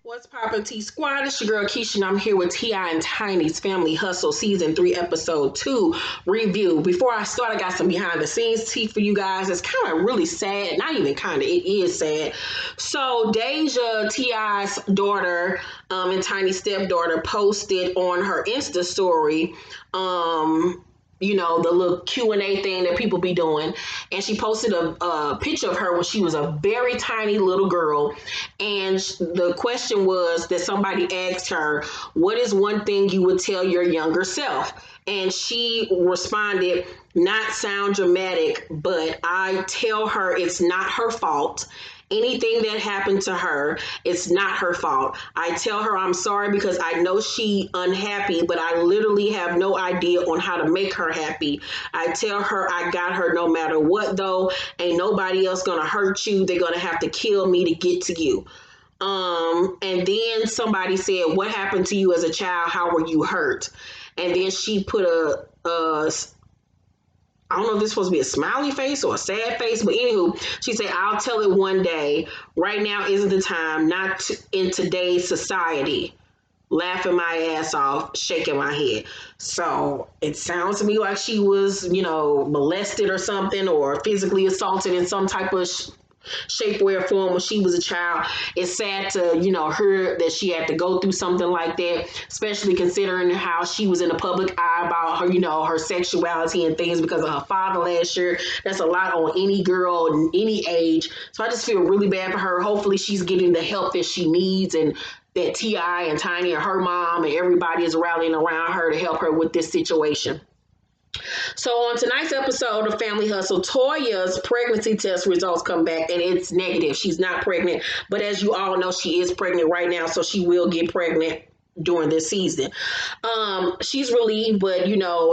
What's poppin' T Squad? It's your girl Keisha, and I'm here with T.I. and Tiny's Family Hustle Season 3, Episode 2 review. Before I start, I got some behind the scenes tea for you guys. It's kind of really sad. Not even kind of, it is sad. So, Deja, T.I.'s daughter, and Tiny's stepdaughter, posted on her Insta story, the little Q&A thing that people be doing, and she posted a picture of her when she was a very tiny little girl, and the question was that somebody asked her, what is one thing you would tell your younger self? And she responded, not sound dramatic, but I tell her it's not her fault. Anything that happened to her, it's not her fault. I tell her I'm sorry because I know she unhappy, but I literally have no idea on how to make her happy. I tell her I got her no matter what though. Ain't nobody else gonna hurt you. They're gonna have to kill me to get to you. And then somebody said, what happened to you as a child? How were you hurt? And then she put a I don't know if this is supposed to be a smiley face or a sad face, but anywho, she said, I'll tell it one day. Right now isn't the time, in today's society. Laughing my ass off, shaking my head. So it sounds to me like she was, molested or something, or physically assaulted in some type of shape, way, or form when she was a child. It's sad to, hear that she had to go through something like that, especially considering how she was in the public eye about her, her sexuality and things because of her father last year. That's a lot on any girl in any age. So I just feel really bad for her. Hopefully she's getting the help that she needs, and that T.I. and Tiny and her mom and everybody is rallying around her to help her with this situation. So on tonight's episode of Family Hustle, Toya's pregnancy test results come back and it's negative. She's not pregnant, but as you all know, she is pregnant right now, so she will get pregnant during this season. She's relieved, but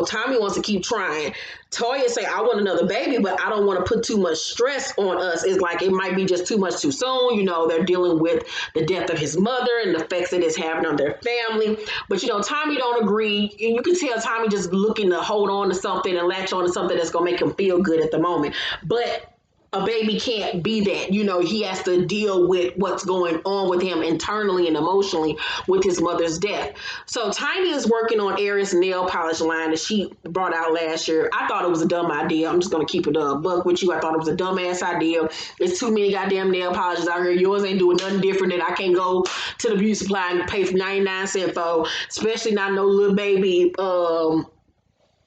Tommy wants to keep trying. Toya say, I want another baby, but I don't want to put too much stress on us. It's like it might be just too much too soon. They're dealing with the death of his mother and the effects that it's having on their family. But Tommy don't agree. And you can tell Tommy just looking to hold on to something and latch on to something that's gonna make him feel good at the moment. But a baby can't be that. He has to deal with what's going on with him internally and emotionally with his mother's death. So Tiny is working on Eris nail polish line that she brought out last year. I thought it was a dumb idea. I'm just going to keep it a buck with you. I thought it was a dumbass idea. There's too many goddamn nail polishes out here. Yours ain't doing nothing different than I can't go to the beauty supply and pay for 99 cents for, especially not no little baby nail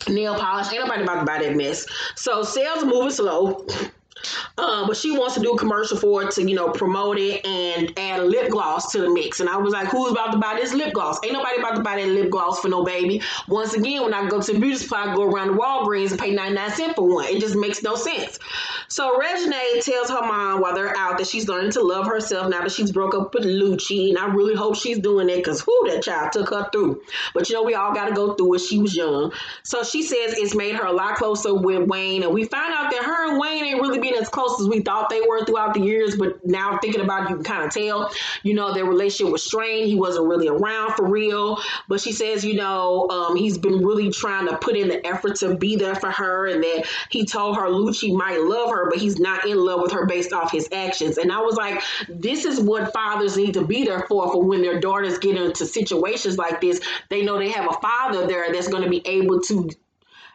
polish. Ain't nobody about to buy that mess. So sales are moving slow. But she wants to do a commercial for it to, promote it and add a lip gloss to the mix. And I was like, who's about to buy this lip gloss? Ain't nobody about to buy that lip gloss for no baby. Once again, when I go to the beauty supply, I go around the Walgreens and pay 99 cents for one. It just makes no sense. So Reginae tells her mom while they're out that she's learning to love herself now that she's broke up with Lucci. And I really hope she's doing it because that child took her through. But we all got to go through it. She was young. So she says it's made her a lot closer with Wayne. And we found out that her and Wayne ain't really been as close as we thought they were throughout the years, but now thinking about it, you can kind of tell, their relationship was strained. He wasn't really around for real, but she says, he's been really trying to put in the effort to be there for her, and that he told her Lucci might love her, but he's not in love with her based off his actions. And I was like, this is what fathers need to be there for when their daughters get into situations like this. They know they have a father there that's going to be able to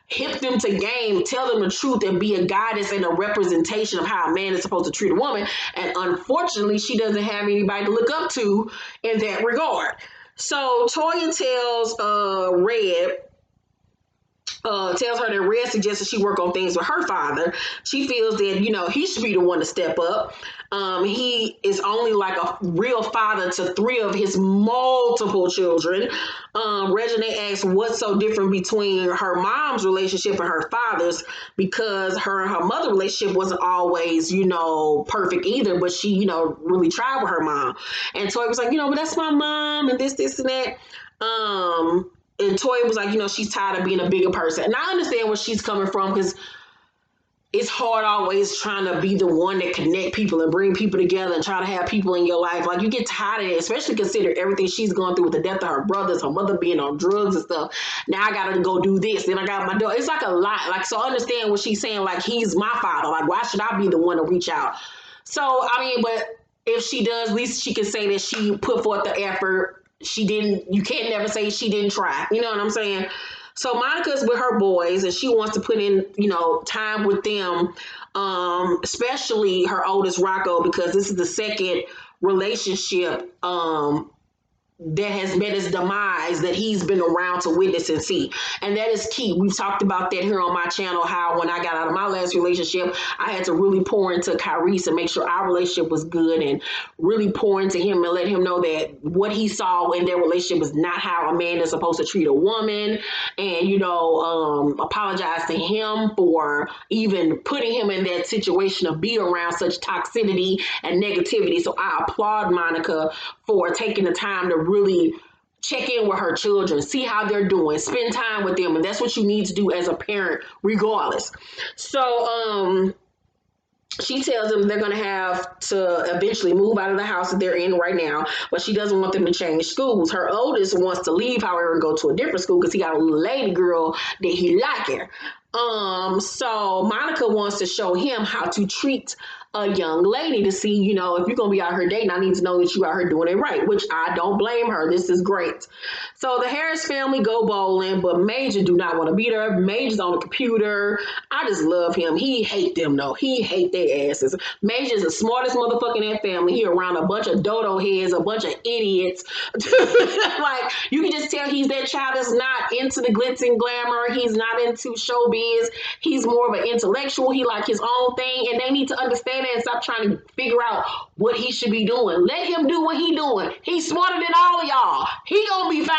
hip them to game, tell them the truth, and be a guidance and a representation of how a man is supposed to treat a woman. And unfortunately, she doesn't have anybody to look up to in that regard. So Toya tells Red, tells her that Red suggested she work on things with her father. She feels that, he should be the one to step up. He is only like a real father to 3 of his multiple children. Regina asks what's so different between her mom's relationship and her father's, because her and her mother relationship wasn't always, perfect either, but she, really tried with her mom. And Toy was like, but that's my mom and this and that. And Toya was like, she's tired of being a bigger person. And I understand where she's coming from, because it's hard always trying to be the one that connect people and bring people together and try to have people in your life. Like, you get tired of it, especially consider everything she's going through with the death of her brothers, her mother being on drugs and stuff. Now I got to go do this. Then I got my daughter. It's like a lot. Like, so I understand what she's saying. Like, he's my father. Like, why should I be the one to reach out? So, I mean, but if she does, at least she can say that she put forth the effort. She didn't, you can't never say she didn't try. You know what I'm saying? So Monica's with her boys and she wants to put in, time with them, especially her oldest Rocco, because this is the second relationship that has met his demise that he's been around to witness and see. And that is key. We've talked about that here on my channel, how when I got out of my last relationship, I had to really pour into Kyrese and make sure our relationship was good and really pour into him and let him know that what he saw in their relationship was not how a man is supposed to treat a woman. And, apologize to him for even putting him in that situation of being around such toxicity and negativity. So I applaud Monica for taking the time to really check in with her children, see how they're doing, spend time with them. And that's what you need to do as a parent, regardless. So, she tells them they're going to have to eventually move out of the house that they're in right now, but she doesn't want them to change schools. Her oldest wants to leave, however, and go to a different school because he got a little lady girl that he like her. So Monica wants to show him how to treat a young lady to see, if you're going to be out here dating, I need to know that you out here doing it right, which I don't blame her. This is great. So the Harris family go bowling, but Major do not want to be there. Major's on the computer. I just love him. He hate them though. He hate their asses. Major's the smartest motherfucker in that family. He around a bunch of dodo heads, a bunch of idiots. Like, you can just tell he's that child that's not into the glitz and glamour. He's not into showbiz. He's more of an intellectual. He like his own thing, and they need to understand it and stop trying to figure out what he should be doing. Let him do what he doing. He's smarter than all of y'all. He gonna be fine.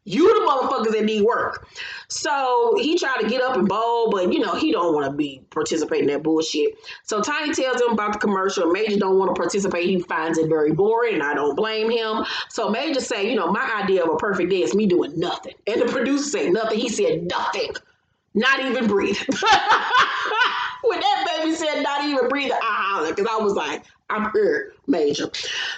You the motherfuckers that need work. So he tried to get up and bowl, but he don't want to be participating in that bullshit. So Tiny tells him about the commercial. Major don't want to participate. He finds it very boring, and I don't blame him. So Major say, my idea of a perfect day is me doing nothing. And the producer said nothing. He said nothing. Not even breathe. When that baby said not even breathe, I hollered because I was like, I'm here, Major.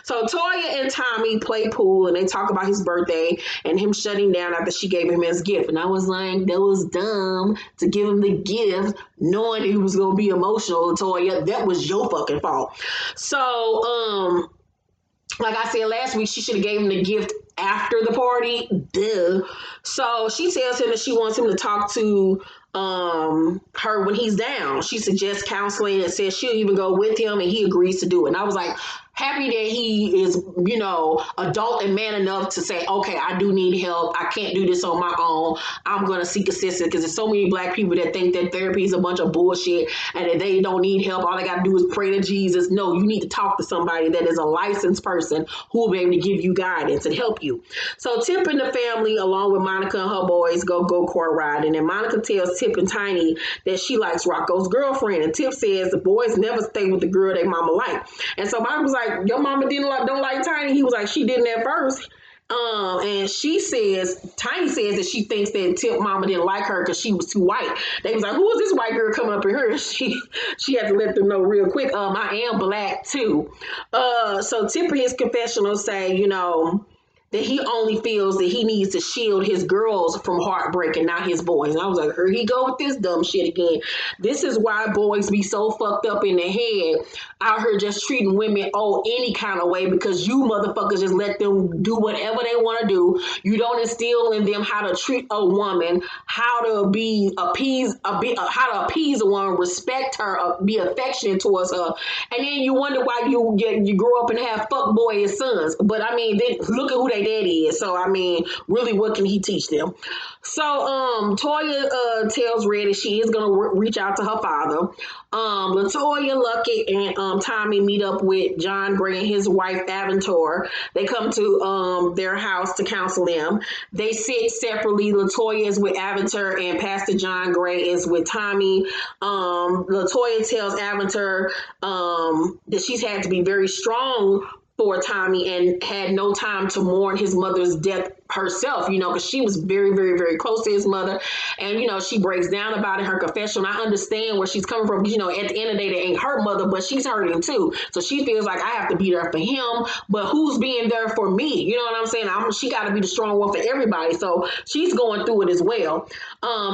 So Toya and Tommy play pool and they talk about his birthday and him shutting down after she gave him his gift. And I was like, that was dumb to give him the gift knowing he was going to be emotional, Toya. That was your fucking fault. So, like I said last week, she should have gave him the gift after the party. Duh. So she tells him that she wants him to talk to her when he's down. She suggests counseling and says she'll even go with him, and he agrees to do it. And I was like, happy that he is, adult and man enough to say, okay, I do need help. I can't do this on my own. I'm going to seek assistance, because there's so many Black people that think that therapy is a bunch of bullshit and that they don't need help. All they got to do is pray to Jesus. No, you need to talk to somebody that is a licensed person who will be able to give you guidance and help you. So Tip and the family, along with Monica and her boys, go go-kart riding. And Monica tells Tip and Tiny that she likes Rocco's girlfriend. And Tip says the boys never stay with the girl they mama like. And so Monica was like, your mama don't like Tiny. He was like, she didn't at first. And Tiny says that she thinks that Tip mama didn't like her because she was too white. They was like, who is this white girl coming up in here? She had to let them know real quick. I am Black too. So Tip in his confessional say, that he only feels that he needs to shield his girls from heartbreak and not his boys. And I was like, here he go with this dumb shit again. This is why boys be so fucked up in the head out here just treating women any kind of way, because you motherfuckers just let them do whatever they want to do. You don't instill in them how to treat a woman, how to appease a woman, respect her, be affectionate towards her, and then you wonder why you grow up and have fuck boy sons. But I mean, look at who they daddy is. So I mean, really, what can he teach them? So Toya tells Red that she is gonna reach out to her father. LaToya, Lucky, and Tommy meet up with John Gray and his wife Aventor. They come to their house to counsel them. They sit separately. LaToya is with Aventor and Pastor John Gray is with Tommy. LaToya tells Aventor that she's had to be very strong for Tommy and had no time to mourn his mother's death herself, because she was very, very, very close to his mother. And, she breaks down about it in her confession. I understand where she's coming from. At the end of the day, it ain't her mother, but she's hurting too. So she feels like I have to be there for him, but who's being there for me? You know what I'm saying? She got to be the strong one for everybody. So she's going through it as well.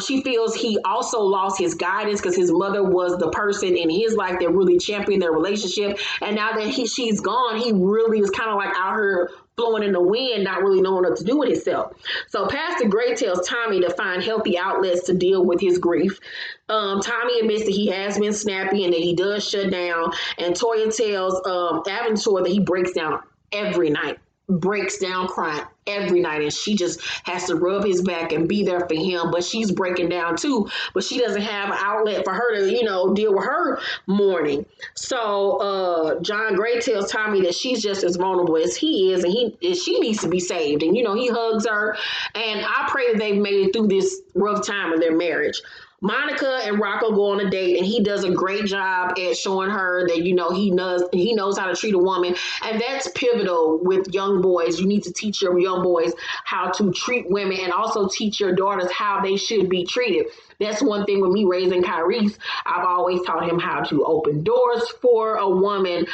She feels he also lost his guidance because his mother was the person in his life that really championed their relationship. And now that she's gone, he really is kind of like out here blowing in the wind, not really knowing what to do with himself. So Pastor Gray tells Tommy to find healthy outlets to deal with his grief. Tommy admits that he has been snappy and that he does shut down. And Toya tells Aventura that he breaks down every night, breaks down crying every night, and she just has to rub his back and be there for him. But she's breaking down too, but she doesn't have an outlet for her to deal with her mourning. So John Gray tells Tommy that she's just as vulnerable as he is, and she needs to be saved. And he hugs her, and I pray that they've made it through this rough time of their marriage. Monica and Rocco go on a date, and he does a great job at showing her that he knows how to treat a woman, and that's pivotal with young boys. You need to teach your young boys how to treat women, and also teach your daughters how they should be treated. That's one thing with me raising Kyrese. I've always taught him how to open doors for a woman.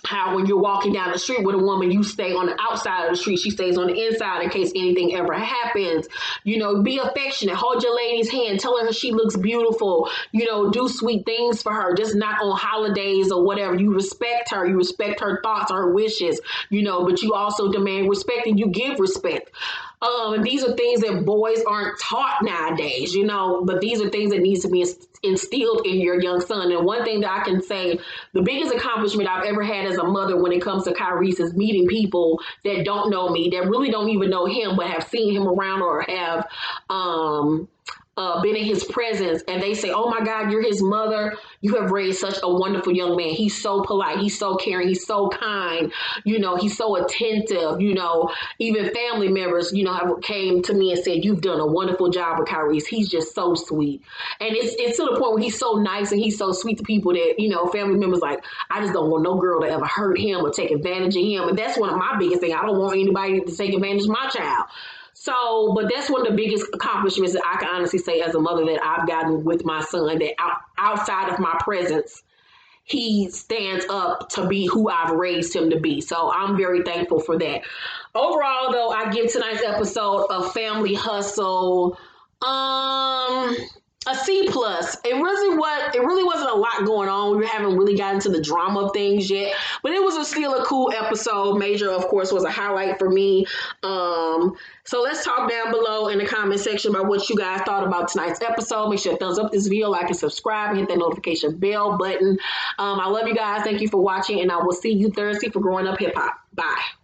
How when you're walking down the street with a woman, you stay on the outside of the street. She stays on the inside in case anything ever happens. Be affectionate. Hold your lady's hand. Tell her she looks beautiful. Do sweet things for her. Just not on holidays or whatever. You respect her. You respect her thoughts, her wishes, but you also demand respect, and you give respect. And these are things that boys aren't taught nowadays, but these are things that needs to be instilled in your young son. And one thing that I can say, the biggest accomplishment I've ever had as a mother when it comes to Kyrese is meeting people that don't know me, that really don't even know him, but have seen him around or have been in his presence, and they say, "Oh my God, you're his mother. You have raised such a wonderful young man. He's so polite. He's so caring. He's so kind. He's so attentive. Even family members, have came to me and said, "You've done a wonderful job with Kyrese. He's just so sweet." And it's to the point where he's so nice and he's so sweet to people that family members like, I just don't want no girl to ever hurt him or take advantage of him. And that's one of my biggest things. I don't want anybody to take advantage of my child. So, but that's one of the biggest accomplishments that I can honestly say as a mother that I've gotten with my son, that outside of my presence, he stands up to be who I've raised him to be. So I'm very thankful for that. Overall, though, I give tonight's episode of Family Hustle a C plus. It really wasn't a lot going on. We haven't really gotten to the drama of things yet, but it was still a cool episode. Major, of course, was a highlight for me. So let's talk down below in the comment section about what you guys thought about tonight's episode. Make sure to thumbs up this video, like and subscribe, and hit that notification bell button. I love you guys. Thank you for watching, and I will see you Thursday for Growing Up Hip Hop. Bye.